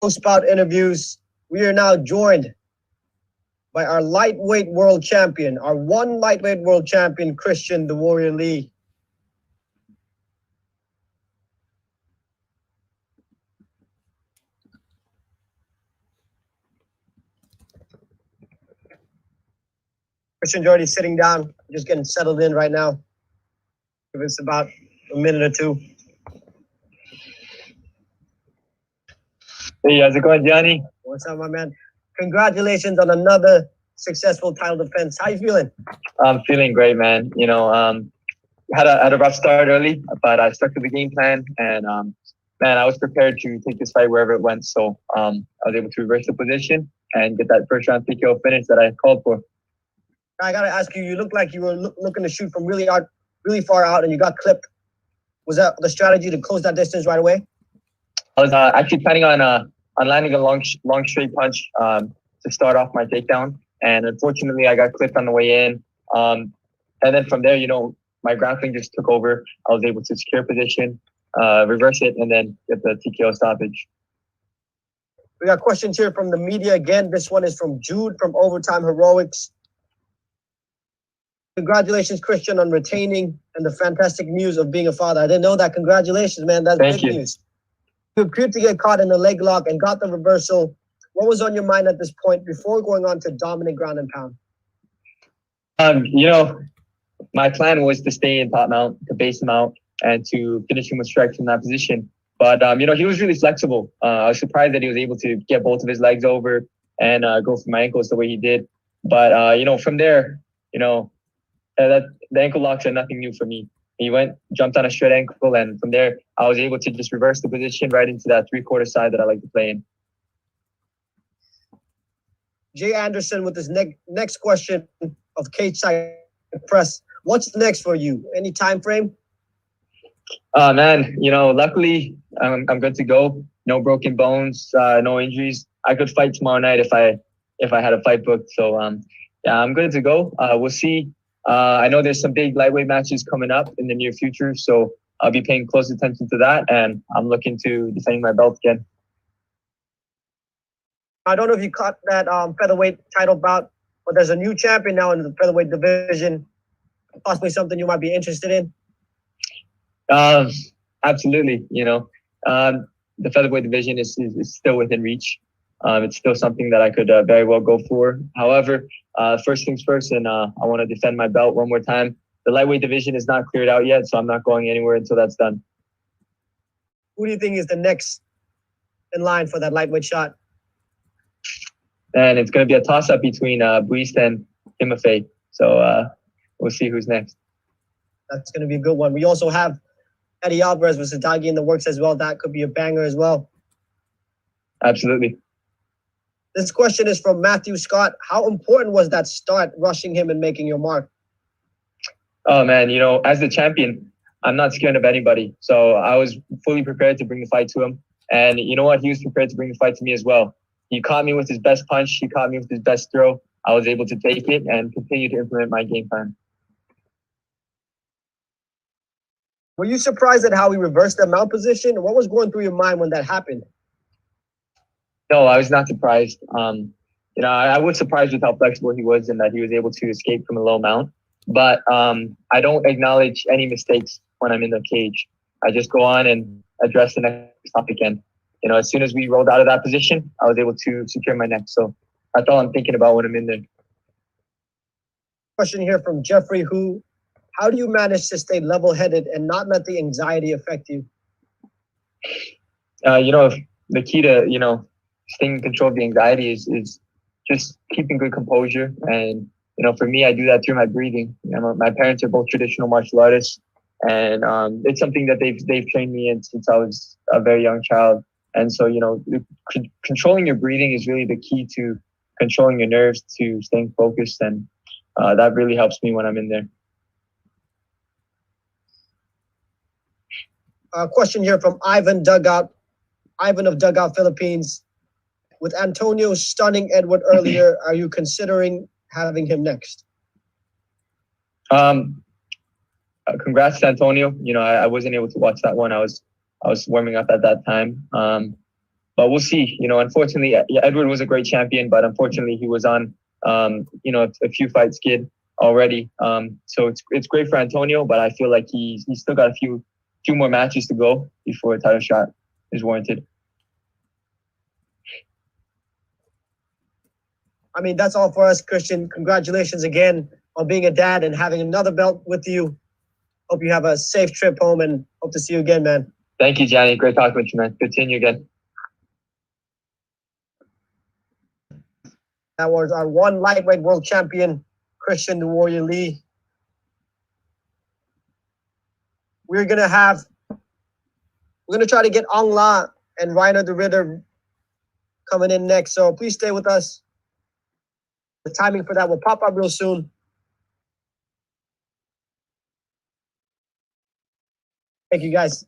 Spout interviews. We are now joined by our lightweight world champion, our one lightweight world champion, Christian the Warrior Lee. Christian's already sitting down, just getting settled in right now. Give us about a minute or two. Hey, how's it going, Johnny? What's up, my man? Congratulations on another successful title defense. How you feeling? I'm feeling great, man. You know, had a rough start early, but I stuck to the game plan, and man, I was prepared to take this fight wherever it went. So I was able to reverse the position and get that first round TKO finish that I called for. I gotta ask you. You look like you were looking to shoot from really far out, and you got clipped. Was that the strategy to close that distance right away? I was actually planning on landing a long straight punch to start off my takedown, and unfortunately, I got clipped on the way in. And then from there, you know, my grappling just took over. I was able to secure position, reverse it, and then get the TKO stoppage. We got questions here from the media again. This one is from Jude from Overtime Heroics. Congratulations, Christian, on retaining and the fantastic news of being a father. I didn't know that. Congratulations, man. That's big news. You appeared to get caught in a leg lock and got the reversal. What was on your mind at this point before going on to dominant ground and pound? You know, my plan was to stay in top mount, to base him out, and to finish him with strikes from that position. But, you know, he was really flexible. I was surprised that he was able to get both of his legs over and go for my ankles the way he did. But, you know, from there, you know, the ankle locks are nothing new for me. He jumped on a straight ankle, and from there, I was able to just reverse the position right into that 3/4 side that I like to play in. Jay Anderson with his next question of Cage Side Press. What's next for you? Any time frame? Man, you know, luckily I'm good to go. No broken bones, no injuries. I could fight tomorrow night if I had a fight booked. So yeah, I'm good to go. We'll see. I know there's some big lightweight matches coming up in the near future, so I'll be paying close attention to that, and I'm looking to defend my belt again. I don't know if you caught that featherweight title bout, but there's a new champion now in the featherweight division. Possibly something you might be interested in. Absolutely. You know, the featherweight division is still within reach. It's still something that I could very well go for. However, first things first, and I want to defend my belt one more time. The lightweight division is not cleared out yet, so I'm not going anywhere until that's done. Who do you think is the next in line for that lightweight shot? And it's going to be a toss-up between Buist and Timofey. So we'll see who's next. That's going to be a good one. We also have Eddie Alvarez versus Dagi in the works as well. That could be a banger as well. Absolutely. This question is from Matthew Scott. How important was that start, rushing him and making your mark? Oh, man, you know, as the champion, I'm not scared of anybody. So I was fully prepared to bring the fight to him. And you know what? He was prepared to bring the fight to me as well. He caught me with his best punch. He caught me with his best throw. I was able to take it and continue to implement my game plan. Were you surprised at how he reversed the mount position? What was going through your mind when that happened? No, I was not surprised. You know, I was surprised with how flexible he was and that he was able to escape from a low mount. But I don't acknowledge any mistakes when I'm in the cage. I just go on and address the next topic. And, you know, as soon as we rolled out of that position, I was able to secure my neck. So that's all I'm thinking about when I'm in there. Question here from Jeffrey, how do you manage to stay level-headed and not let the anxiety affect you? You know, the key to, you know, staying in control of the anxiety is just keeping good composure. And, you know, for me, I do that through my breathing. You know, my parents are both traditional martial artists, and it's something that they've trained me in since I was a very young child. And so, you know, controlling your breathing is really the key to controlling your nerves, to staying focused. And that really helps me when I'm in there. Question here from Ivan of Dugout, Philippines. With Antonio stunning Edward earlier, are you considering having him next? Congrats to Antonio. You know, I wasn't able to watch that one. I was warming up at that time. But we'll see. Unfortunately, Edward was a great champion, but unfortunately he was on, a few fight skid already. So it's great for Antonio, but I feel like he's still got a few more matches to go before a title shot is warranted. I mean, that's all for us, Christian. Congratulations again on being a dad and having another belt with you. Hope you have a safe trip home and hope to see you again, man. Thank you, Johnny. Great talking with you, man. Good seeing you again. That was our one lightweight world champion, Christian the Warrior Lee. We're gonna try to get Aung La and Reinier de Ridder coming in next. So please stay with us. The timing for that will pop up real soon. Thank you, guys.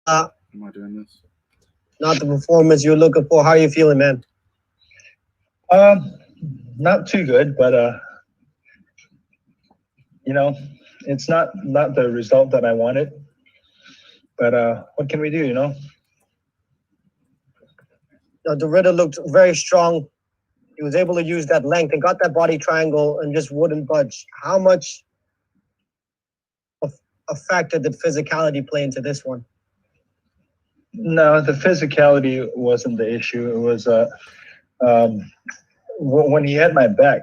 Am I doing this? Not the performance you're looking for. How are you feeling, man? Not too good, but it's not the result that I wanted. But what can we do, De Ridder looked very strong. He was able to use that length and got that body triangle and just wouldn't budge. How much of a factor did physicality play into this one? No, the physicality wasn't the issue. It was when he had my back,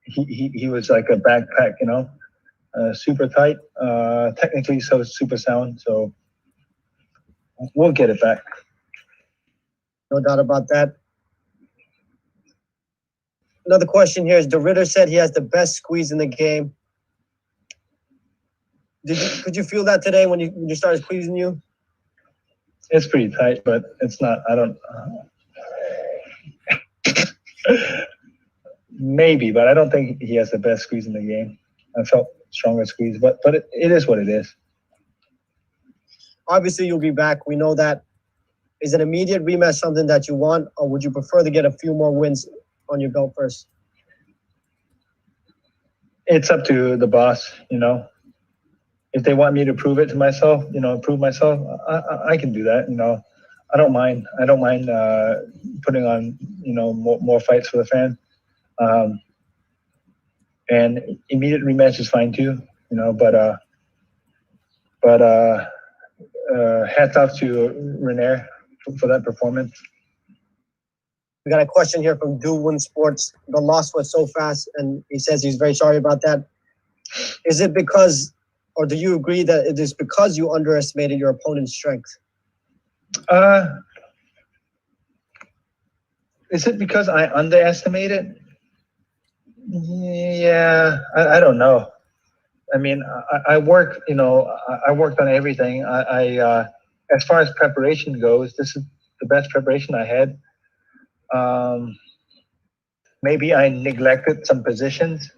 he was like a backpack, super tight, technically so super sound. So we'll get it back. No doubt about that. Another question here is De Ridder said he has the best squeeze in the game. Could you feel that today when you started squeezing you? It's pretty tight, but it's not. I don't. maybe, but I don't think he has the best squeeze in the game. I felt stronger squeeze, but it is what it is. Obviously, you'll be back. We know that. Is an immediate rematch something that you want, or would you prefer to get a few more wins on your belt first? It's up to the boss, you know. If they want me to prove it to myself, you know, prove myself, I can do that, you know. I don't mind putting on, you know, more fights for the fan. And immediate rematch is fine too, you know, but hats off to Reinier for that performance. We got a question here from Do Sports. The loss was so fast, and he says he's very sorry about that. Is it because, or do you agree that it is because you underestimated your opponent's strength? Is it because I underestimated? Yeah, I don't know. I mean, I work, you know, I worked on everything. As far as preparation goes, this is the best preparation I had. Maybe I neglected some positions,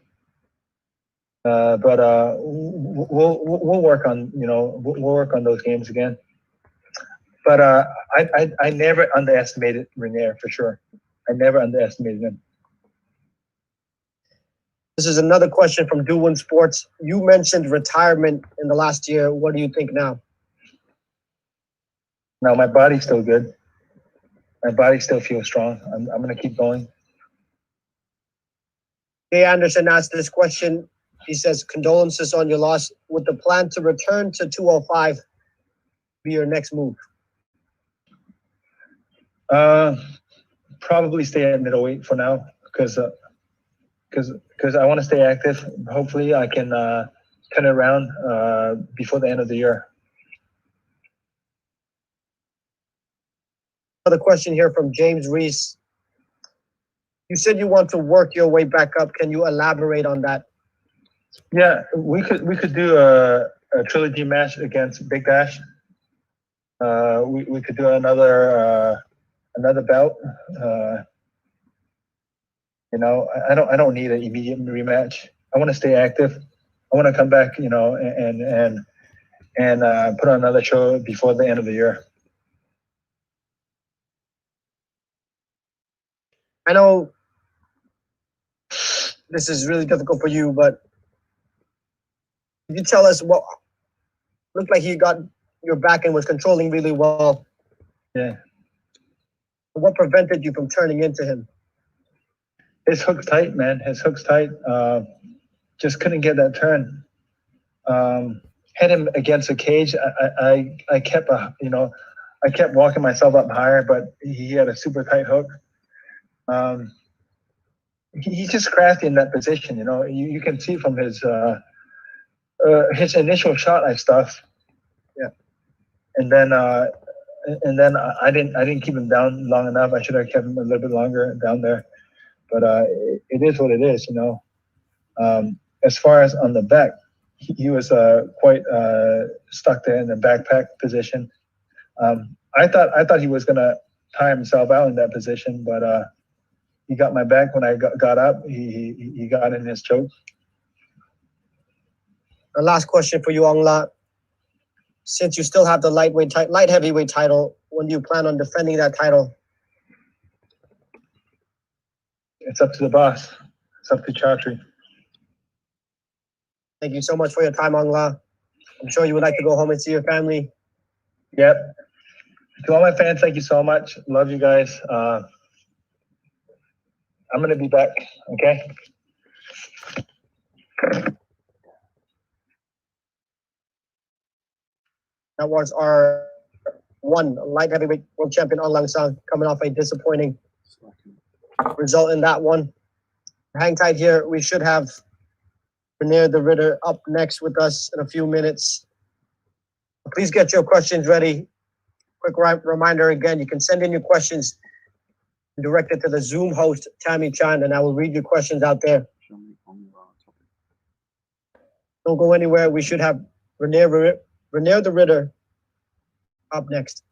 but we'll work on, you know, we'll work on those games again. But I never underestimated Reinier, for sure. I never underestimated him. This is another question from Do Sports. You mentioned retirement in the last year. What do you think now? No, my body's still good. My body still feels strong. I'm going to keep going. Jay Anderson asked this question. He says, condolences on your loss. Would the plan to return to 205 be your next move? Probably stay at middleweight for now because I want to stay active. Hopefully I can turn it around before the end of the year. Another question here from James Reese. You said you want to work your way back up. Can you elaborate on that? Yeah, we could do a trilogy match against Big Dash. We could do another bout. You know, I don't need an immediate rematch. I want to stay active. I want to come back, you know, and put on another show before the end of the year. I know this is really difficult for you, but could you tell us what looked like he got your back and was controlling really well? Yeah. What prevented you from turning into him? His hook's tight, man. His hook's tight. Just couldn't get that turn. Had him against the cage. I kept, you know, I kept walking myself up higher, but he had a super tight hook. He's just crafty in that position. You know, you can see from his initial shot I stuff. Yeah. And then I didn't keep him down long enough. I should have kept him a little bit longer down there. But it is what it is, you know. As far as on the back, he was quite stuck there in the backpack position. I thought he was gonna tire himself out in that position, but he got my back when I got up. He got in his choke. The last question for you, Aung La. Since you still have the light heavyweight title, when do you plan on defending that title? It's up to the boss. It's up to Chatri. Thank you so much for your time, Aung La. I'm sure you would like to go home and see your family. Yep. To all my fans, thank you so much. Love you guys. I'm going to be back, okay? That was our light heavyweight world champion, Aung La N Sang, coming off a disappointing result in that one. Hang tight here. We should have Reinier de Ridder up next with us in a few minutes. Please get your questions ready. Quick reminder again, you can send in your questions directed to the Zoom host, Tammy Chan, and I will read your questions out there. Don't go anywhere. We should have Reinier de Ridder up next.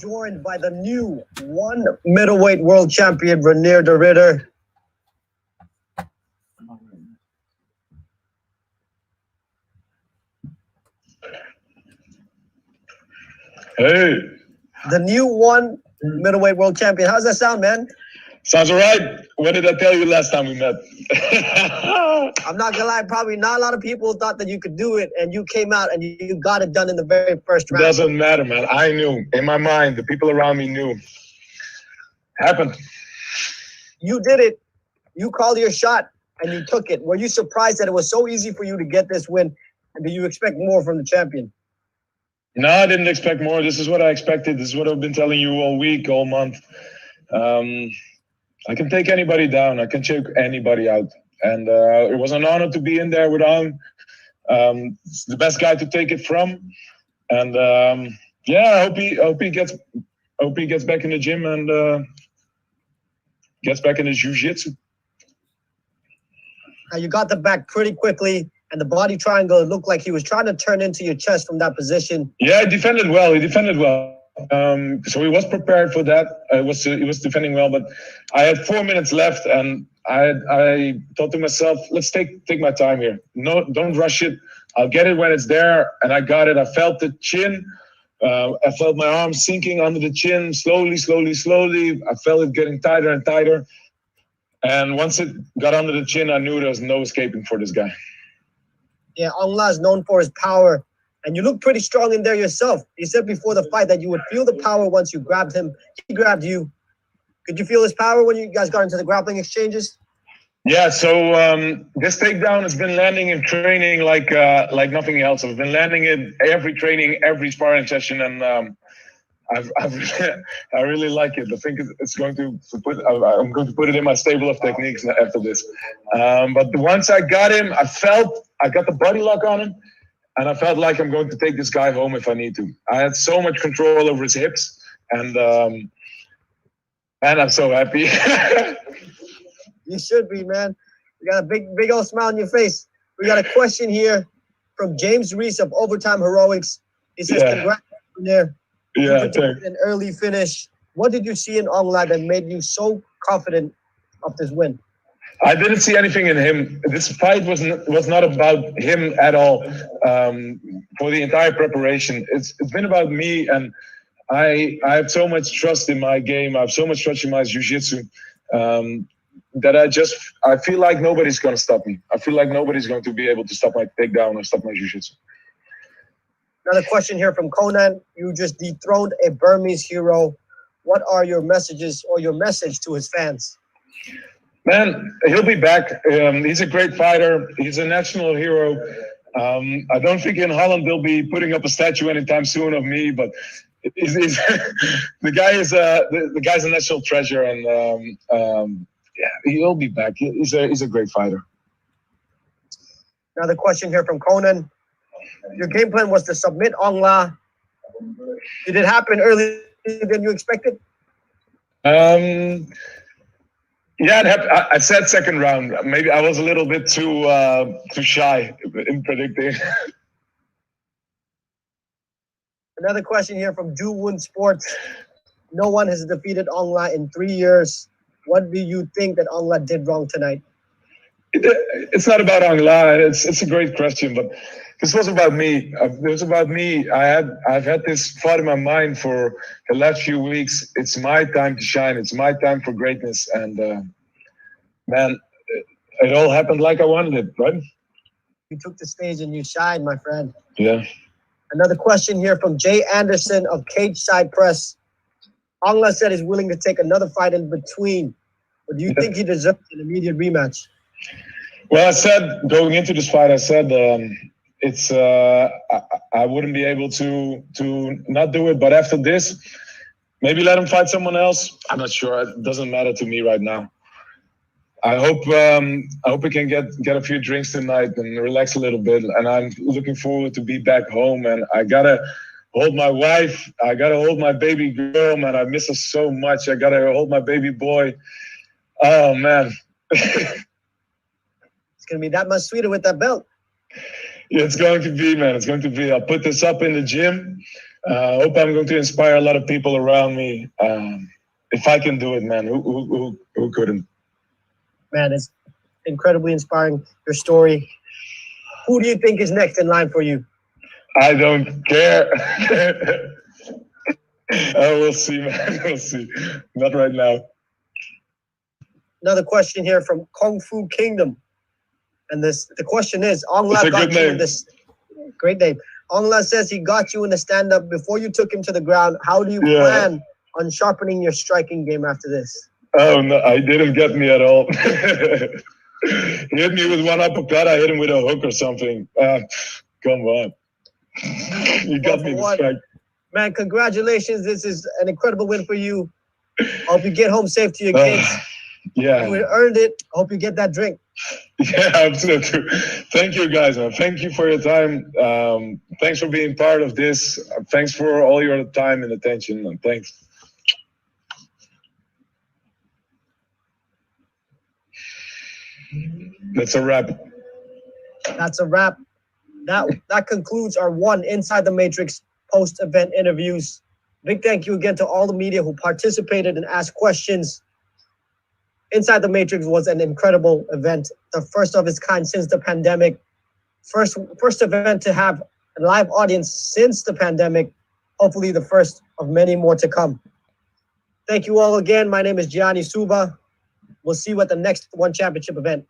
Joined by the new one middleweight world champion, Reinier de Ridder. Hey. The new one middleweight world champion. How's that sound, man? Sounds all right. What did I tell you last time we met? I'm not gonna lie, probably not a lot of people thought that you could do it, and you came out and you got it done in the very first round. Doesn't matter, man. I knew. In my mind, the people around me knew. Happened. You did it. You called your shot and you took it. Were you surprised that it was so easy for you to get this win? And do you expect more from the champion? No, I didn't expect more. This is what I expected. This is what I've been telling you all week, all month. I can take anybody down. I can choke anybody out. And it was an honor to be in there with Aung. It's the best guy to take it from. And yeah, I hope he gets back in the gym and gets back in his jiu-jitsu. You got the back pretty quickly, and the body triangle looked like he was trying to turn into your chest from that position. Yeah, he defended well. So he was prepared for that. He was defending well, but I had 4 minutes left, and I thought to myself, let's take my time here. No, don't rush it. I'll get it when it's there, and I got it. I felt the chin. I felt my arm sinking under the chin, slowly. I felt it getting tighter and tighter. And once it got under the chin, I knew there was no escaping for this guy. Yeah, Aung La is known for his power. And you look pretty strong in there yourself. You said before the fight that you would feel the power once you grabbed him. He grabbed you. Could you feel his power when you guys got into the grappling exchanges? Yeah, so this takedown has been landing in training like nothing else. I've been landing it every training, every sparring session, and I really like it. I think it's going to I'm going to put it in my stable of techniques after this. But once I got him, I got the body lock on him, and I felt like I'm going to take this guy home if I need to. I had so much control over his hips, and I'm so happy. You should be, man. You got a big old smile on your face. We got a question here from James Reese of Overtime Heroics. He says, congrats on there. Yeah, an early finish. What did you see in Aung La that made you so confident of this win? I didn't see anything in him. This fight was not about him at all. For the entire preparation, it's been about me, and I have so much trust in my game. I have so much trust in my jiu-jitsu that I feel like nobody's going to stop me. I feel like nobody's going to be able to stop my takedown or stop my jiu-jitsu. Another question here from Conan. You just dethroned a Burmese hero. What are your messages or your message to his fans? Man, he'll be back. He's a great fighter. He's a national hero. I don't think in Holland they'll be putting up a statue anytime soon of me, but the guy's a national treasure, and yeah, he'll be back. He's a great fighter. Another question here from Conan. Your game plan was to submit Aung La. Did it happen earlier than you expected? Yeah, I said second round. Maybe I was a little bit too shy in predicting. Another question here from Ju Woon Sports. No one has defeated Aung La in 3 years. What do you think that Aung La did wrong tonight? It's not about Aung La. It's a great question, but this was about me. It was about me. I've had this thought in my mind for the last few weeks. It's my time to shine. It's my time for greatness. And man, it all happened like I wanted it, right? You took the stage and you shined, my friend. Yeah. Another question here from Jay Anderson of Cage Side Press. Aung La said he's willing to take another fight in between. But do you think he deserves an immediate rematch? Well, I said going into this fight, I said I wouldn't be able to not do it. But after this, maybe let him fight someone else. I'm not sure. It doesn't matter to me right now. I hope we can get a few drinks tonight and relax a little bit. And I'm looking forward to be back home. And I gotta hold my wife. I gotta hold my baby girl, man. I miss her so much. I gotta hold my baby boy. Oh man. It's gonna be that much sweeter with that belt. Yeah, it's going to be, man. It's going to be. I'll put this up in the gym. Hope I'm going to inspire a lot of people around me. If I can do it, man, who couldn't? Man, it's incredibly inspiring, your story. Who do you think is next in line for you? I don't care. We'll see, man. We'll see. Not right now. Another question here from Kung Fu Kingdom. And the question is, Aung La It's a got good you in name. this. Great name. Aung La says he got you in the stand-up before you took him to the ground. How do you plan on sharpening your striking game after this? Oh, no, I didn't get me at all. He hit me with one uppercut. I hit him with a hook or something. Come on. You got me the strike. Man, congratulations. This is an incredible win for you. Hope you get home safe to your kids. Yeah. You earned it. Hope you get that drink. Yeah, absolutely. Thank you, guys, man. Thank you for your time. Thanks for being part of this. Thanks for all your time and attention. And thanks. That's a wrap. That's a wrap. That concludes our one Inside the Matrix post-event interviews. Big thank you again to all the media who participated and asked questions. Inside the Matrix was an incredible event, the first of its kind since the pandemic. First event to have a live audience since the pandemic. Hopefully the first of many more to come. Thank you all again. My name is Gianni Suba. We'll see you at the next One Championship event.